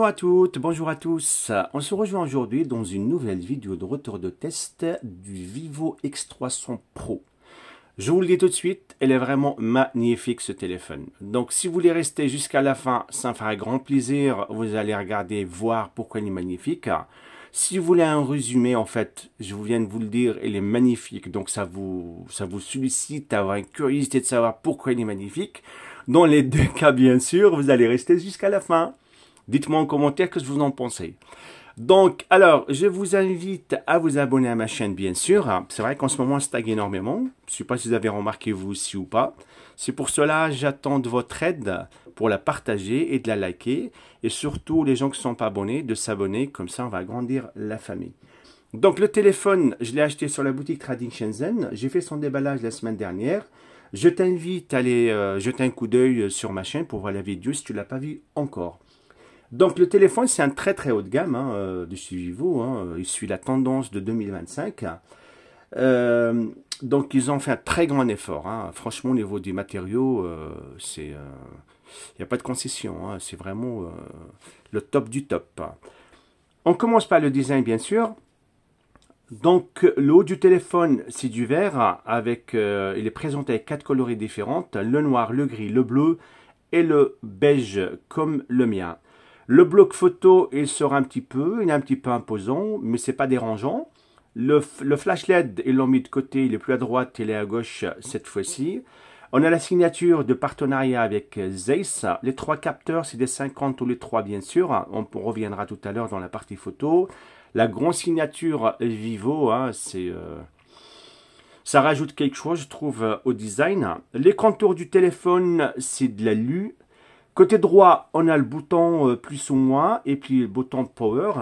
Bonjour à toutes, bonjour à tous. On se rejoint aujourd'hui dans une nouvelle vidéo de retour de test du Vivo X300 Pro. Je vous le dis tout de suite, elle est vraiment magnifique ce téléphone. Donc si vous voulez rester jusqu'à la fin, ça me fera grand plaisir. Vous allez regarder, voir pourquoi il est magnifique. Si vous voulez un résumé, en fait, je viens de vous le dire, il est magnifique. Donc ça vous sollicite à avoir une curiosité de savoir pourquoi il est magnifique. Dans les deux cas, bien sûr, vous allez rester jusqu'à la fin. Dites-moi en commentaire ce que vous en pensez. Donc, alors, je vous invite à vous abonner à ma chaîne, bien sûr. C'est vrai qu'en ce moment, je stagne énormément. Je ne sais pas si vous avez remarqué vous aussi ou pas. C'est pour cela j'attends de votre aide pour la partager et de la liker. Et surtout, les gens qui ne sont pas abonnés, de s'abonner. Comme ça, on va agrandir la famille. Donc, le téléphone, je l'ai acheté sur la boutique Trading Shenzhen. J'ai fait son déballage la semaine dernière. Je t'invite à aller jeter un coup d'œil sur ma chaîne pour voir la vidéo si tu ne l'as pas vu encore. Donc le téléphone, c'est un très très haut de gamme de chez Vivo, il suit la tendance de 2025. Donc ils ont fait un très grand effort. Franchement, au niveau des matériaux, il n'y a pas de concession. C'est vraiment le top du top. On commence par le design, bien sûr. Donc le haut du téléphone, c'est du verre. Il est présenté avec 4 coloris différentes. Le noir, le gris, le bleu et le beige comme le mien. Le bloc photo, il est un petit peu imposant, mais c'est pas dérangeant. Le flash LED, ils l'ont mis de côté, il est plus à droite, il est à gauche cette fois-ci. On a la signature de partenariat avec Zeiss. Les 3 capteurs, c'est des 50 ou les 3 bien sûr. On reviendra tout à l'heure dans la partie photo. La grande signature Vivo, ça rajoute quelque chose, je trouve, au design. Les contours du téléphone, c'est de l'alu. Côté droit, on a le bouton plus ou moins et puis le bouton power.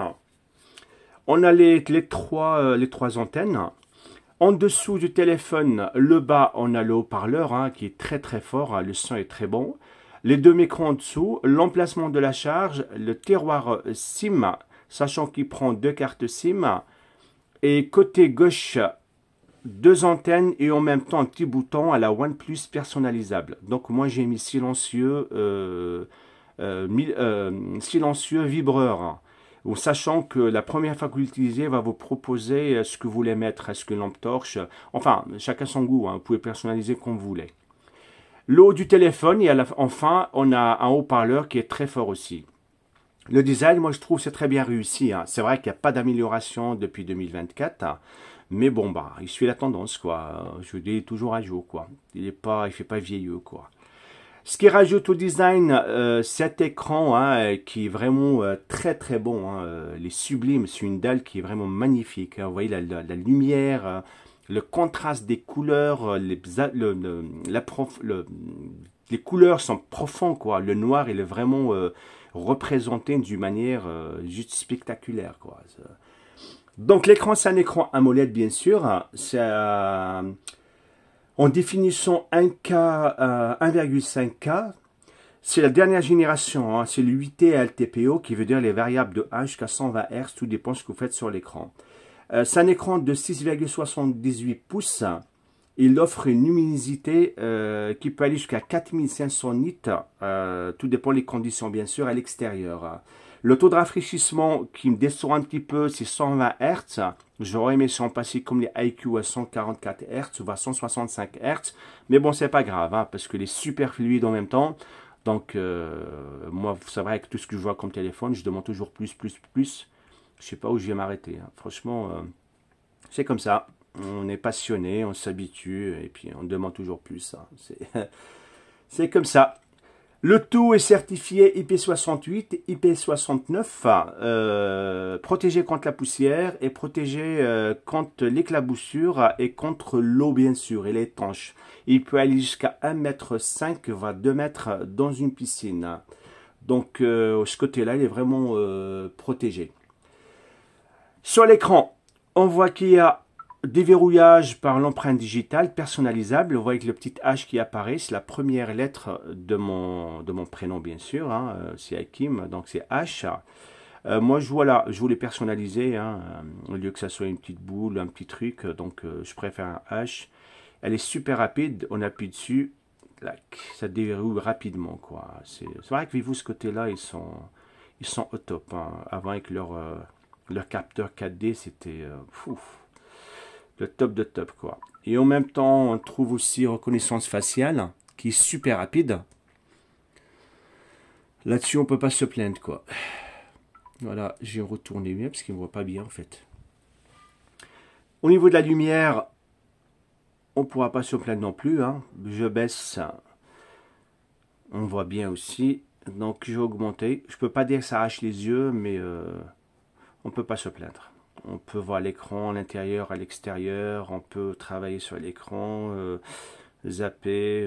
On a les trois antennes. En dessous du téléphone, le bas, on a le haut-parleur qui est très très fort. Le son est très bon. Les deux micros en dessous, l'emplacement de la charge, le tiroir SIM, sachant qu'il prend 2 cartes SIM. Et côté gauche, 2 antennes et en même temps un petit bouton à la OnePlus personnalisable. Donc moi j'ai mis silencieux, silencieux vibreur. Ou sachant que la première fois que vous l'utilisez va vous proposer ce que vous voulez mettre, est-ce que lampe torche, enfin chacun son goût, vous pouvez personnaliser comme vous voulez. Le haut du téléphone et enfin on a un haut-parleur qui est très fort aussi. Le design, moi je trouve c'est très bien réussi. C'est vrai qu'il n'y a pas d'amélioration depuis 2024. Mais bon, il suit la tendance, quoi. Je dis, il est toujours à jour, quoi. Il fait pas vieilleux, quoi. Ce qui rajoute au design, cet écran qui est vraiment très très bon. Il est sublime, c'est une dalle qui est vraiment magnifique. Vous voyez la lumière, le contraste des couleurs, les couleurs sont profondes, quoi. Le noir, il est vraiment représenté d'une manière juste spectaculaire, quoi. Donc l'écran, c'est un écran AMOLED bien sûr, c'est en définition 1,5K, c'est la dernière génération, c'est le 8T LTPO qui veut dire les variables de 1 jusqu'à 120 Hz, tout dépend de ce que vous faites sur l'écran. C'est un écran de 6,78 pouces, il offre une luminosité qui peut aller jusqu'à 4500 nits, tout dépend des conditions bien sûr à l'extérieur. Le taux de rafraîchissement qui me déçoit un petit peu, c'est 120 Hz. J'aurais aimé s'en passer comme les IQ à 144 Hz ou à 165 Hz. Mais bon, c'est pas grave, parce que les super fluide en même temps. Donc, moi, c'est vrai que tout ce que je vois comme téléphone, je demande toujours plus. Je sais pas où je vais m'arrêter. Franchement, c'est comme ça. On est passionné, on s'habitue et puis on demande toujours plus. C'est comme ça. Le tout est certifié IP68, IP69, protégé contre la poussière et protégé contre l'éclaboussure et contre l'eau bien sûr, il est étanche. Il peut aller jusqu'à 1,5 m, voire 2 mètres dans une piscine. Donc ce côté-là, il est vraiment protégé. Sur l'écran, on voit qu'il y a déverrouillage par l'empreinte digitale personnalisable. Vous voyez que le petit H qui apparaît, c'est la première lettre de mon prénom, bien sûr. C'est Hakim, donc c'est H. Moi, je voulais personnaliser, au lieu que ça soit une petite boule, un petit truc. Donc, je préfère un H. Elle est super rapide. On appuie dessus. Ça déverrouille rapidement, quoi. C'est vrai que Vivo, ce côté-là, Ils sont au top. Hein. Avant, avec leur capteur 4D, c'était le top de top, quoi. Et en même temps, on trouve aussi reconnaissance faciale, qui est super rapide. Là-dessus, on peut pas se plaindre, quoi. Voilà, j'ai retourné mieux, parce qu'il ne me voit pas bien, en fait. Au niveau de la lumière, on ne pourra pas se plaindre non plus. Hein. Je baisse, on voit bien aussi. Donc, j'ai augmenté. Je ne peux pas dire que ça arrache les yeux, mais on ne peut pas se plaindre. On peut voir l'écran à l'intérieur, à l'extérieur. On peut travailler sur l'écran, zapper.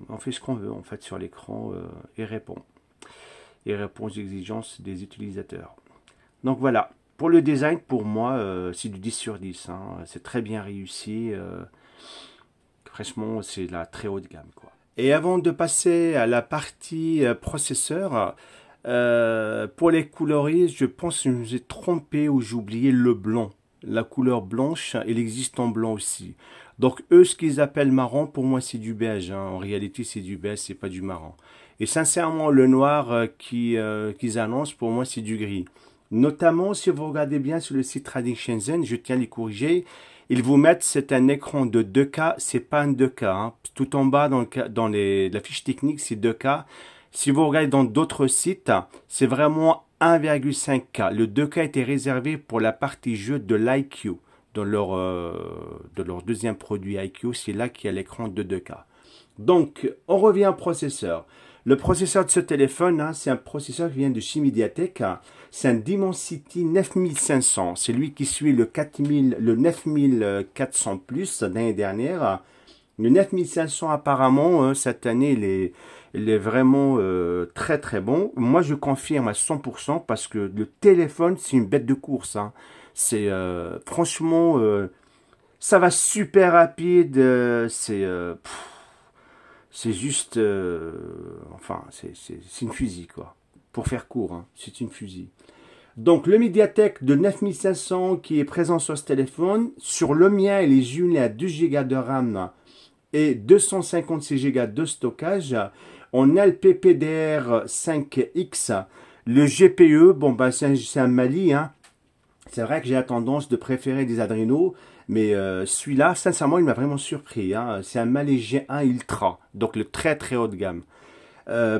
On fait ce qu'on veut, en fait, sur l'écran et répond. Et répond aux exigences des utilisateurs. Donc, voilà. Pour le design, pour moi, c'est du 10 sur 10. Hein. C'est très bien réussi. Franchement, c'est la très haute gamme, quoi. Et avant de passer à la partie processeur, pour les coloris, je pense que je me suis trompé ou j'ai oublié le blanc. La couleur blanche, il existe en blanc aussi. Donc eux, ce qu'ils appellent marron, pour moi c'est du beige. Hein. En réalité, c'est du beige, c'est pas du marron. Et sincèrement, le noir qu'ils annoncent, pour moi, c'est du gris. Notamment, si vous regardez bien sur le site Trading Shenzhen, je tiens à les corriger, ils vous mettent, c'est un écran de 2K, c'est pas un 2K. Hein. Tout en bas, dans la fiche technique, c'est 2K. Si vous regardez dans d'autres sites, c'est vraiment 1,5K. Le 2K était réservé pour la partie jeu de l'IQ. De leur deuxième produit IQ, c'est là qu'il y a l'écran de 2K. Donc, on revient au processeur. Le processeur de ce téléphone, hein, c'est un processeur qui vient de chez MediaTek. C'est un Dimensity 9500. C'est lui qui suit le 9400 Plus l'année dernière. Le 9500, apparemment, cette année, il est vraiment très très bon. Moi, je confirme à 100% parce que le téléphone, c'est une bête de course. Hein. C'est franchement, ça va super rapide. C'est juste, enfin, c'est une fusée, quoi. Pour faire court, hein, c'est une fusée. Donc, le MediaTek de 9500 qui est présent sur ce téléphone, sur le mien, il est jumelé à 2 Go de RAM et 256 Go de stockage. On a le PPDR5X. Le GPE, bon, ben, c'est un Mali, hein. C'est vrai que j'ai la tendance de préférer des Adreno, mais celui-là, sincèrement, il m'a vraiment surpris. Hein. C'est un Mali G1 Ultra, donc le très très haut de gamme.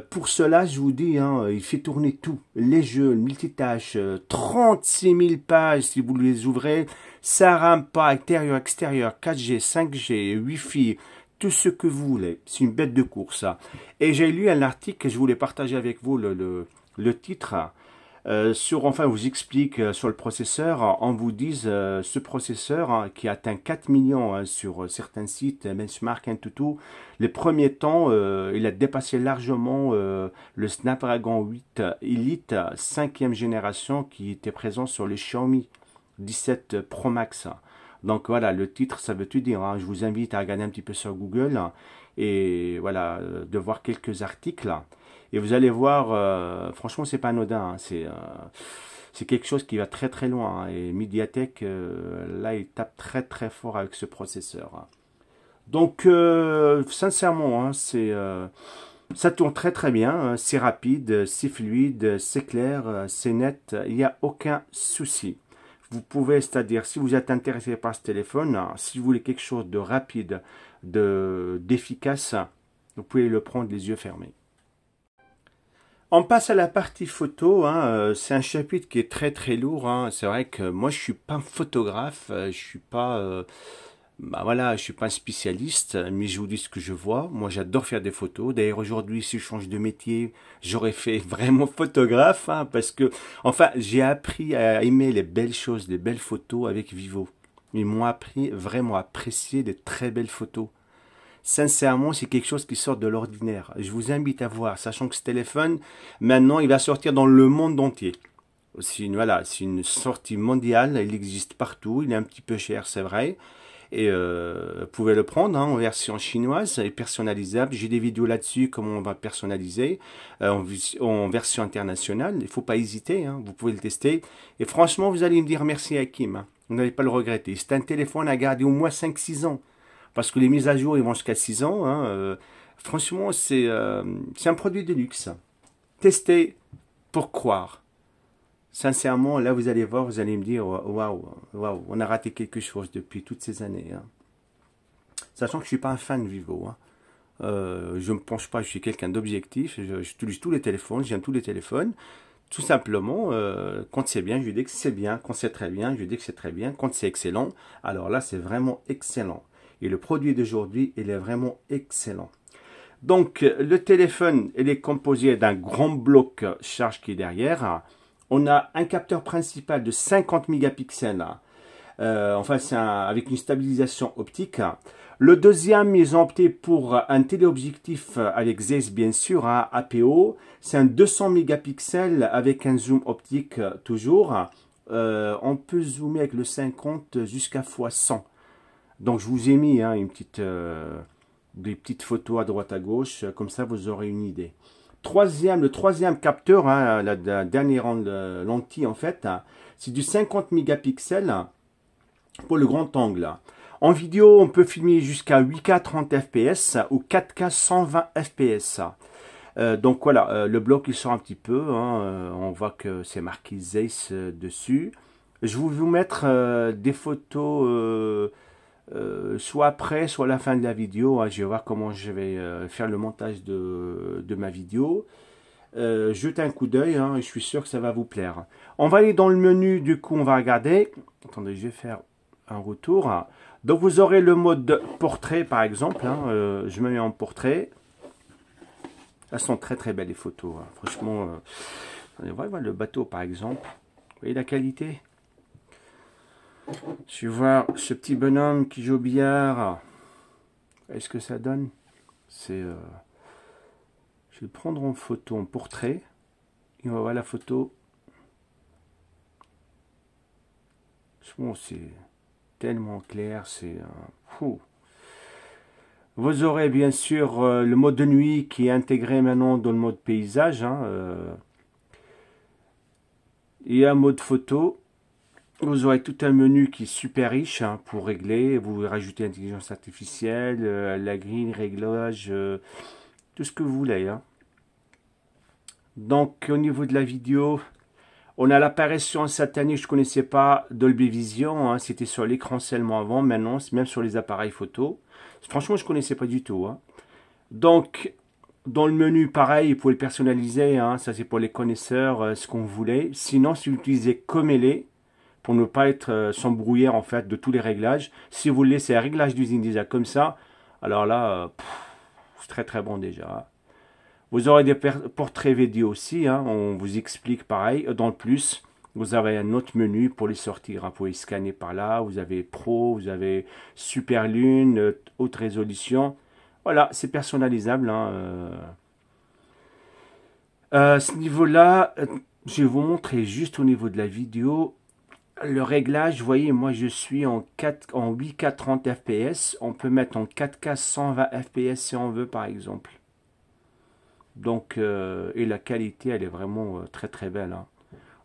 Pour cela, je vous dis, hein, il fait tourner tout. Les jeux, le multitâche, 36 000 pages si vous les ouvrez. Ça rame pas, intérieur, extérieur, 4G, 5G, Wi-Fi, tout ce que vous voulez. C'est une bête de course, ça. Et j'ai lu un article que je voulais partager avec vous, le titre. Enfin, on vous explique sur le processeur, on vous dit ce processeur hein, qui atteint 4 millions hein, sur certains sites, Benchmark, Antutu, les premiers temps, il a dépassé largement le Snapdragon 8 Elite 5e génération qui était présent sur le Xiaomi 17 Pro Max. Donc voilà, le titre, ça veut tout dire. Hein. Je vous invite à regarder un petit peu sur Google et voilà, de voir quelques articles. Et vous allez voir, franchement, c'est pas anodin. Hein. C'est quelque chose qui va très très loin. Hein. Et MediaTek, là, il tape très très fort avec ce processeur. Hein. Donc, sincèrement, hein, ça tourne très très bien. Hein. C'est rapide, c'est fluide, c'est clair, c'est net. Il n'y a aucun souci. Vous pouvez, c'est-à-dire, si vous êtes intéressé par ce téléphone, hein, si vous voulez quelque chose de rapide, d'efficace, vous pouvez le prendre les yeux fermés. On passe à la partie photo, hein. C'est un chapitre qui est très très lourd. Hein. C'est vrai que moi je suis pas un photographe, je suis pas, bah voilà, je suis pas un spécialiste, mais je vous dis ce que je vois. Moi j'adore faire des photos. D'ailleurs aujourd'hui si je change de métier, j'aurais fait vraiment photographe, hein, parce que, enfin j'ai appris à aimer les belles choses, les belles photos avec Vivo. Ils m'ont appris vraiment à apprécier des très belles photos. Sincèrement, c'est quelque chose qui sort de l'ordinaire. Je vous invite à voir, sachant que ce téléphone, maintenant, il va sortir dans le monde entier. Voilà, c'est une sortie mondiale, il existe partout, il est un petit peu cher, c'est vrai. Et vous pouvez le prendre hein, en version chinoise et personnalisable. J'ai des vidéos là-dessus, comment on va personnaliser en version internationale. Il ne faut pas hésiter, hein, vous pouvez le tester. Et franchement, vous allez me dire merci Hakim, hein. Vous n'allez pas le regretter. C'est un téléphone à garder au moins 5-6 ans. Parce que les mises à jour, ils vont jusqu'à 6 ans. Hein. Franchement, c'est un produit de luxe. Testez pour croire. Sincèrement, là, vous allez voir, vous allez me dire, waouh, waouh, on a raté quelque chose depuis toutes ces années. Hein. Sachant que je suis pas un fan de Vivo. Hein. Je me penche pas, je suis quelqu'un d'objectif. J'utilise tous les téléphones, j'aime tous les téléphones. Tout simplement, quand c'est bien, je dis que c'est bien. Quand c'est très bien, je dis que c'est très bien. Quand c'est excellent, alors là, c'est vraiment excellent. Et le produit d'aujourd'hui, il est vraiment excellent. Donc, le téléphone, il est composé d'un grand bloc charge qui est derrière. On a un capteur principal de 50 mégapixels. Enfin, c'est avec une stabilisation optique. Le deuxième, ils ont opté pour un téléobjectif avec Zeiss, bien sûr, hein, APO. C'est un 200 mégapixels avec un zoom optique toujours. On peut zoomer avec le 50 jusqu'à x100. Donc, je vous ai mis hein, des petites photos à droite à gauche. Comme ça, vous aurez une idée. Le troisième capteur, hein, la dernière lentille en fait, c'est du 50 mégapixels pour le grand angle. En vidéo, on peut filmer jusqu'à 8K 30 fps ou 4K 120 fps. Donc voilà, le bloc il sort un petit peu. Hein, on voit que c'est marqué Zeiss dessus. Je vais vous mettre des photos soit après, soit à la fin de la vidéo. Hein, je vais voir comment je vais faire le montage de ma vidéo. Jetez un coup d'œil, hein, je suis sûr que ça va vous plaire. On va aller dans le menu, du coup on va regarder. Attendez, je vais faire un retour. Donc vous aurez le mode portrait par exemple. Hein, je me mets en portrait. Elles sont très très belles les photos. Hein. Franchement, on va voir le bateau par exemple. Vous voyez la qualité? Je vais voir ce petit bonhomme qui joue au billard. Est-ce que ça donne? C'est... je vais le prendre en photo, en portrait. Et on va voir la photo. Bon, c'est tellement clair, c'est... Vous aurez bien sûr le mode de nuit qui est intégré maintenant dans le mode paysage. Hein, et un mode photo. Vous aurez tout un menu qui est super riche hein, pour régler. Vous rajoutez l'intelligence artificielle, la grille, réglage, tout ce que vous voulez. Hein. Donc au niveau de la vidéo, on a l'apparition cette année, je ne connaissais pas Dolby Vision, hein, c'était sur l'écran seulement avant, maintenant c'est même sur les appareils photo. Franchement, je ne connaissais pas du tout. Hein. Donc, dans le menu, pareil, vous pouvez le personnaliser, hein, ça c'est pour les connaisseurs, ce qu'on voulait. Sinon, si vous utilisez Comélé, pour ne pas être s'embrouiller en fait de tous les réglages, si vous laissez un réglage d'usine déjà comme ça, alors là, c'est très très bon déjà. Hein. Vous aurez des portraits vidéo aussi, hein, on vous explique pareil. Dans le plus, vous avez un autre menu pour les sortir. Hein, vous pouvez scanner par là, vous avez Pro, vous avez Super Lune, haute résolution. Voilà, c'est personnalisable. Hein, à ce niveau-là, je vais vous montrer juste au niveau de la vidéo. Le réglage, vous voyez, moi je suis en 8K 30 fps. On peut mettre en 4K 120 fps si on veut par exemple. Donc, et la qualité, elle est vraiment très très belle. Hein.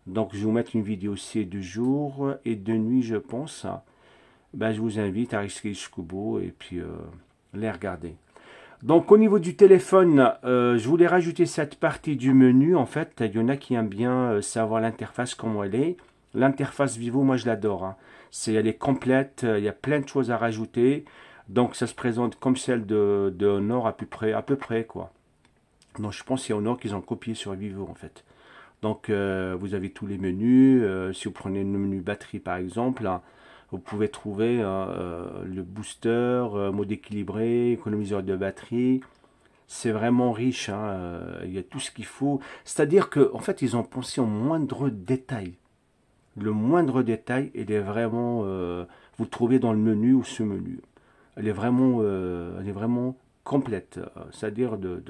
Donc, je vais vous mettre une vidéo aussi de jour et de nuit, je pense. Ben, je vous invite à rester jusqu'au bout et puis les regarder. Donc, au niveau du téléphone, je voulais rajouter cette partie du menu. En fait, il y en a qui aiment bien savoir l'interface, comment elle est. L'interface Vivo, moi, je l'adore. Hein. Elle est complète, il y a plein de choses à rajouter. Donc, ça se présente comme celle de Honor à peu près, quoi. Donc je pense que c'est Honor qu'ils ont copié sur Vivo en fait. Donc vous avez tous les menus. Si vous prenez le menu batterie par exemple, hein, vous pouvez trouver le booster, mode équilibré, économiseur de batterie. C'est vraiment riche. Hein, il y a tout ce qu'il faut. C'est-à-dire qu'en fait ils ont pensé au moindre détail. Le moindre détail, il est vraiment, vous le trouvez dans le menu ou ce menu. Elle est vraiment complète, c'est-à-dire de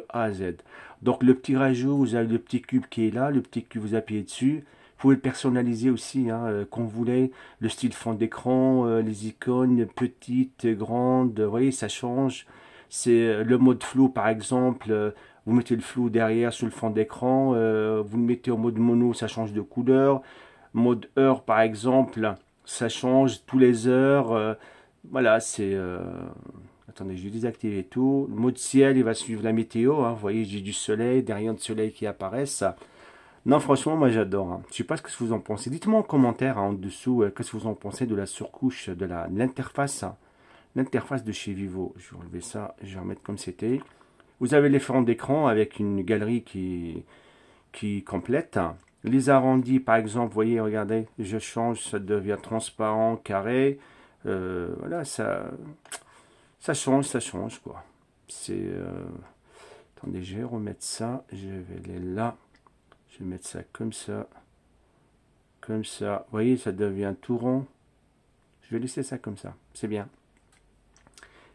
A à Z. Donc le petit rajout, vous avez le petit cube qui est là, le petit cube, vous appuyez dessus. Vous pouvez le personnaliser aussi, hein, quand vous voulez, le style fond d'écran, les icônes petites, grandes, vous voyez, ça change. C'est le mode flou par exemple, vous mettez le flou derrière sur le fond d'écran, vous le mettez au mode mono, ça change de couleur. Mode heure par exemple, ça change tous les heures. Voilà, c'est... attendez, je vais désactiver tout. Le mode ciel, il va suivre la météo. Hein. Vous voyez, j'ai du soleil, des rayons de soleil qui apparaissent. Non, franchement, moi j'adore. Hein. Je sais pas ce que vous en pensez. Dites-moi en commentaire en dessous qu'est-ce que vous en pensez de la surcouche, de l'interface. L'interface de chez Vivo. Je vais enlever ça, je vais remettre comme c'était. Vous avez les fonds d'écran avec une galerie qui complète. Les arrondis, par exemple, vous voyez, regardez, je change, ça devient transparent, carré. Voilà, ça change, quoi. C'est... attendez, je vais remettre ça. Je vais aller là. Je vais mettre ça comme ça. Comme ça. Vous voyez, ça devient tout rond. Je vais laisser ça comme ça. C'est bien.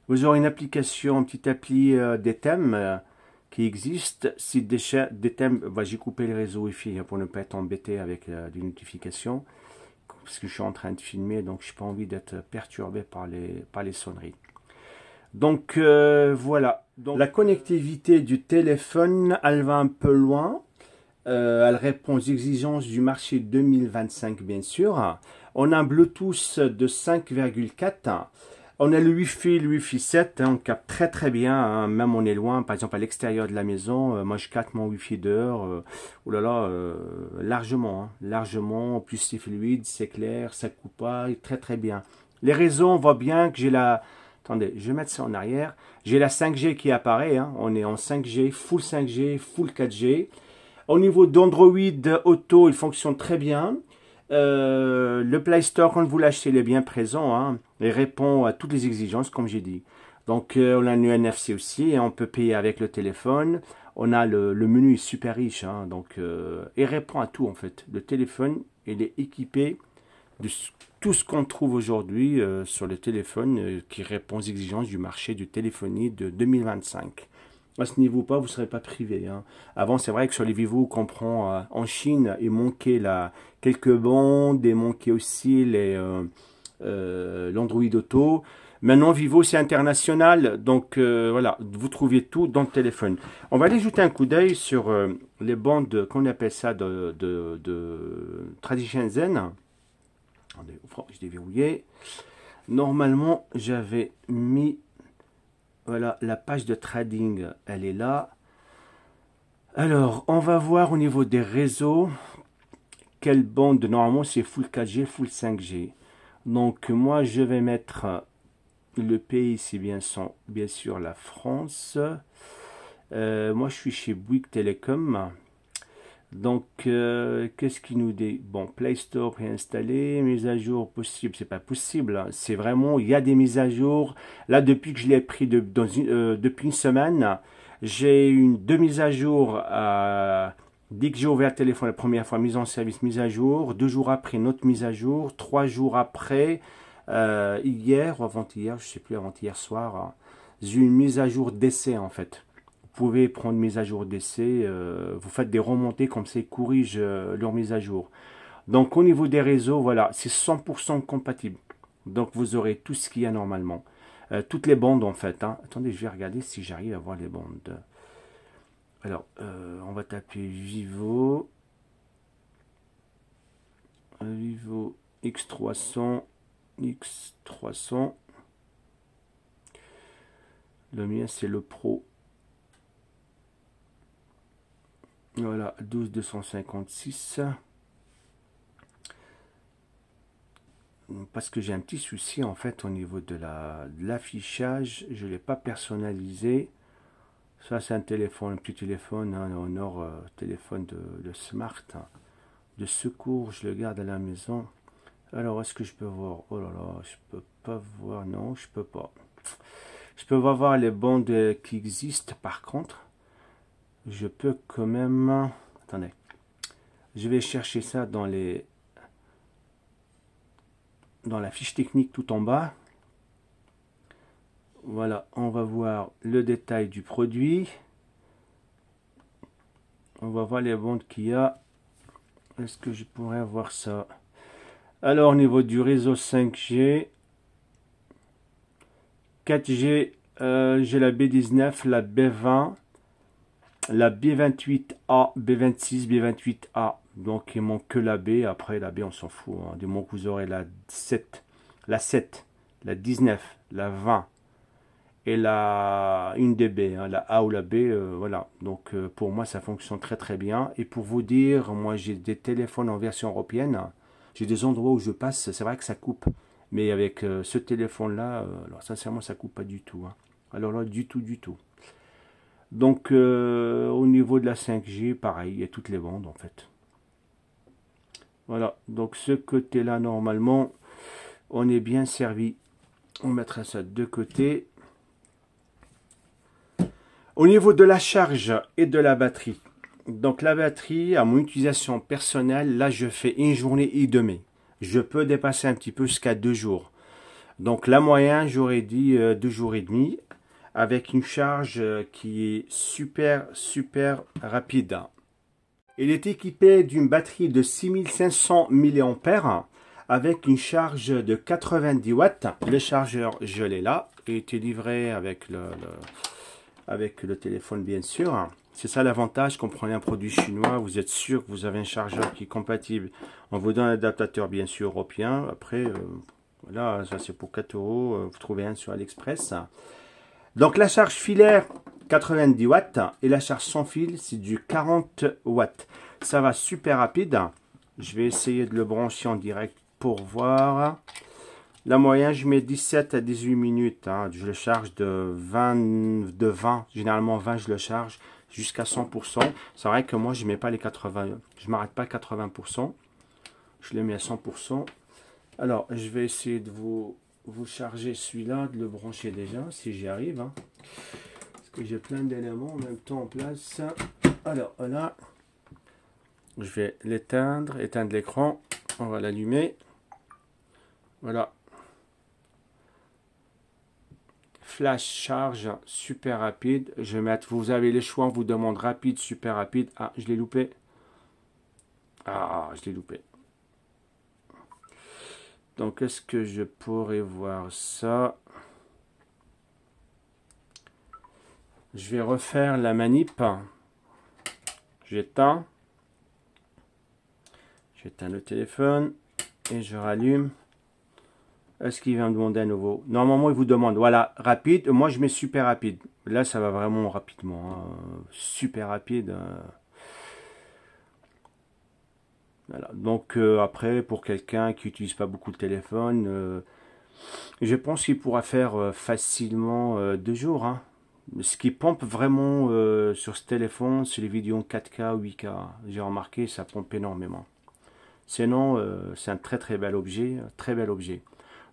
Vous aurez une application, une petite appli des thèmes qui existe. Si des thèmes, j'ai coupé les réseaux Wi-Fi pour ne pas être embêté avec des notifications. Parce que je suis en train de filmer, donc je n'ai pas envie d'être perturbé par les sonneries. Donc voilà. Donc, la connectivité du téléphone, elle va un peu loin. Elle répond aux exigences du marché 2025, bien sûr. On a un Bluetooth de 5,4. On a le Wi-Fi 7, hein, on capte très très bien, hein, même on est loin, par exemple à l'extérieur de la maison, moi je capte mon Wi-Fi dehors, largement, hein, largement, plus c'est fluide, c'est clair, ça coupe pas, très très bien. Les réseaux, on voit bien que j'ai la... Attendez, je vais mettre ça en arrière. J'ai la 5G qui apparaît, hein, on est en 5G, full 4G. Au niveau d'Android Auto, il fonctionne très bien. Le Play Store, quand vous l'achetez, il est bien présent. Hein, il répond à toutes les exigences, comme j'ai dit. Donc, on a un NFC aussi. Hein, on peut payer avec le téléphone. On a le menu est super riche. Hein, donc, il répond à tout, en fait. Le téléphone, il est équipé de tout ce qu'on trouve aujourd'hui sur le téléphone qui répond aux exigences du marché du téléphonie de 2025. À ce niveau vous ne serez pas privé. Hein. Avant, c'est vrai que sur les Vivo qu'on prend en Chine, il manquait quelques bandes, il manquait aussi l'Android Auto. Maintenant, Vivo, c'est international. Donc, voilà, vous trouvez tout dans le téléphone. On va aller jeter un coup d'œil sur les bandes, qu'on appelle ça, de Tradition Zen. Attendez, je déverrouillé. Normalement, j'avais mis... Voilà, la page de trading, elle est là. Alors, on va voir au niveau des réseaux, quelle bande, normalement c'est full 4G, full 5G. Donc, moi, je vais mettre le pays, c'est bien sûr la France. Moi, je suis chez Bouygues Télécom. Donc, qu'est-ce qui nous dit? Bon, Play Store préinstallé, mise à jour possible, c'est pas possible. Hein. C'est vraiment, il y a des mises à jour. Là, depuis que je l'ai pris depuis une semaine, j'ai eu deux mises à jour. Dès que j'ai ouvert le téléphone la première fois, mise en service, mise à jour. 2 jours après, une autre mise à jour. 3 jours après, hier ou avant-hier, je sais plus, avant-hier soir, hein, j'ai eu une mise à jour d'essai en fait. Vous pouvez prendre une mise à jour d'essai, vous faites des remontées comme ça, ils corrigent leur mise à jour. Donc au niveau des réseaux, voilà, c'est 100% compatible. Donc vous aurez tout ce qu'il y a normalement. Toutes les bandes en fait. Hein. Attendez, je vais regarder si j'arrive à voir les bandes. Alors, on va taper Vivo. Vivo X300. X300. Le mien c'est le Pro. Voilà, 12256. Parce que j'ai un petit souci en fait au niveau de l'affichage. Je ne l'ai pas personnalisé. Ça c'est un téléphone, un petit téléphone, hein, en or, téléphone de smart. Hein, de secours, je le garde à la maison. Alors est-ce que je peux voir? Oh là là, je peux pas voir. Non, je peux pas. Je peux pas voir les bandes qui existent par contre. Je peux quand même... Attendez. Je vais chercher ça dans la fiche technique tout en bas. Voilà, on va voir le détail du produit. On va voir les bandes qu'il y a. Est-ce que je pourrais voir ça? Alors, au niveau du réseau 5G, 4G, j'ai la B19, la B20, la B28A, B26, B28A. Donc, il manque que la B. Après, la B, on s'en fout. Hein. Du moment que vous aurez la 7, la 19, la 20 et la une dB, hein, la A ou la B, voilà. Donc pour moi ça fonctionne très très bien. Et pour vous dire, moi j'ai des téléphones en version européenne, j'ai des endroits où je passe, c'est vrai que ça coupe, mais avec ce téléphone là, alors sincèrement ça coupe pas du tout, hein. Alors là du tout. Donc au niveau de la 5G, pareil, il y a toutes les bandes en fait. Voilà, donc ce côté là normalement on est bien servi. On mettra ça de côté. Au niveau de la charge et de la batterie, donc la batterie, à mon utilisation personnelle, là je fais une journée et demie. Je peux dépasser un petit peu jusqu'à 2 jours. Donc la moyenne, j'aurais dit 2 jours et demi, avec une charge qui est super rapide. Il est équipé d'une batterie de 6500 mAh avec une charge de 90 watts. Le chargeur, je l'ai là, il était livré avec le téléphone bien sûr. C'est ça l'avantage, quand vous prenez un produit chinois, vous êtes sûr que vous avez un chargeur qui est compatible. On vous donne un adaptateur bien sûr européen. Après, voilà, ça c'est pour 4 €. Vous trouvez un sur AliExpress. Donc la charge filaire, 90 watts. Et la charge sans fil, c'est du 40 watts. Ça va super rapide. Je vais essayer de le brancher en direct pour voir. La moyenne, je mets 17 à 18 minutes. Hein. Je le charge de 20. Généralement 20, je le charge jusqu'à 100%. C'est vrai que moi, je mets pas les 80. Je m'arrête pas à 80%. Je le mets à 100%. Alors, je vais essayer de vous charger celui-là, de le brancher déjà, si j'y arrive. Hein. Parce que j'ai plein d'éléments en même temps en place. Alors, là, je vais l'éteindre, éteindre l'écran. On va l'allumer. Voilà. Flash charge super rapide. Je vais mettre, vous avez les choix, on vous demande rapide, super rapide. Ah, je l'ai loupé. Ah, je l'ai loupé. Donc, est-ce que je pourrais voir ça? Je vais refaire la manip. J'éteins. J'éteins le téléphone et je rallume. Est-ce qu'il va me demander à nouveau? Normalement, il vous demande, voilà, rapide. Moi, je mets super rapide. Là, ça va vraiment rapidement. Hein. Super rapide. Voilà. Donc, après, pour quelqu'un qui n'utilise pas beaucoup le téléphone, je pense qu'il pourra faire facilement 2 jours. Hein. Ce qui pompe vraiment sur ce téléphone, c'est les vidéos 4K, 8K. J'ai remarqué, ça pompe énormément. Sinon, c'est un très bel objet. Très bel objet.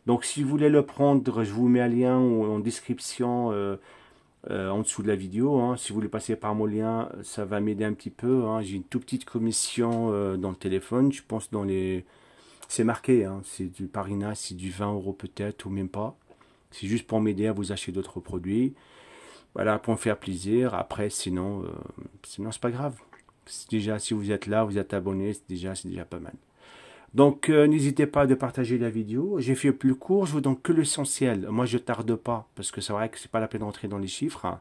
Donc si vous voulez le prendre, je vous mets un lien en description en dessous de la vidéo. Hein. Si vous voulez passer par mon lien, ça va m'aider un petit peu. Hein. J'ai une toute petite commission dans le téléphone. Je pense dans les... C'est marqué, hein. C'est du Parina, c'est du 20 € peut-être ou même pas. C'est juste pour m'aider à vous acheter d'autres produits. Voilà, pour me faire plaisir. Après, sinon c'est pas grave. Déjà, si vous êtes là, vous êtes abonné, c'est déjà pas mal. Donc, n'hésitez pas à partager la vidéo. J'ai fait plus court, je vous donne que l'essentiel. Moi, je tarde pas, parce que c'est vrai que c'est pas la peine d'entrer dans les chiffres.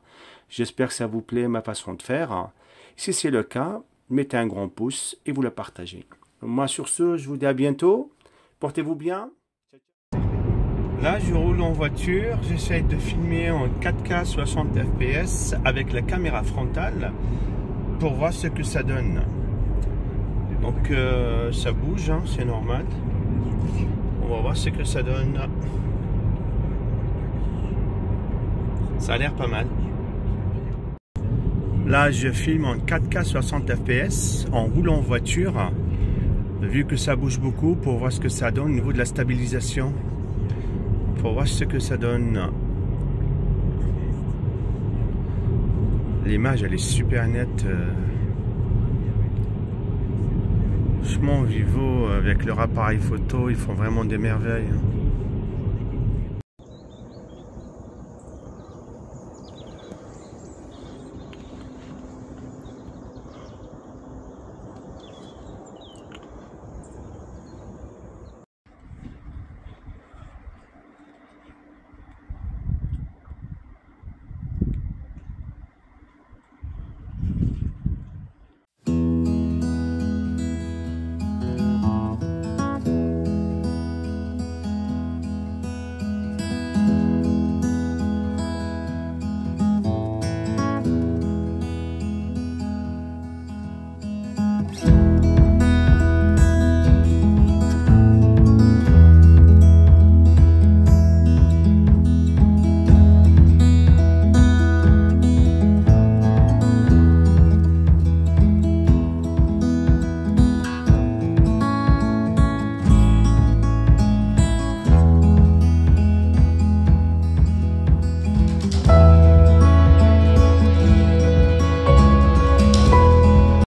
J'espère que ça vous plaît, ma façon de faire. Si c'est le cas, mettez un grand pouce et vous le partagez. Moi, sur ce, je vous dis à bientôt. Portez-vous bien. Là, je roule en voiture. J'essaie de filmer en 4K 60 fps avec la caméra frontale pour voir ce que ça donne. Donc ça bouge, hein, c'est normal. On va voir ce que ça donne. Ça a l'air pas mal. Là, je filme en 4K 60 fps en roulant en voiture. Vu que ça bouge beaucoup, pour voir ce que ça donne au niveau de la stabilisation. Pour voir ce que ça donne. L'image, elle est super nette. Franchement, Vivo, avec leur appareil photo, ils font vraiment des merveilles.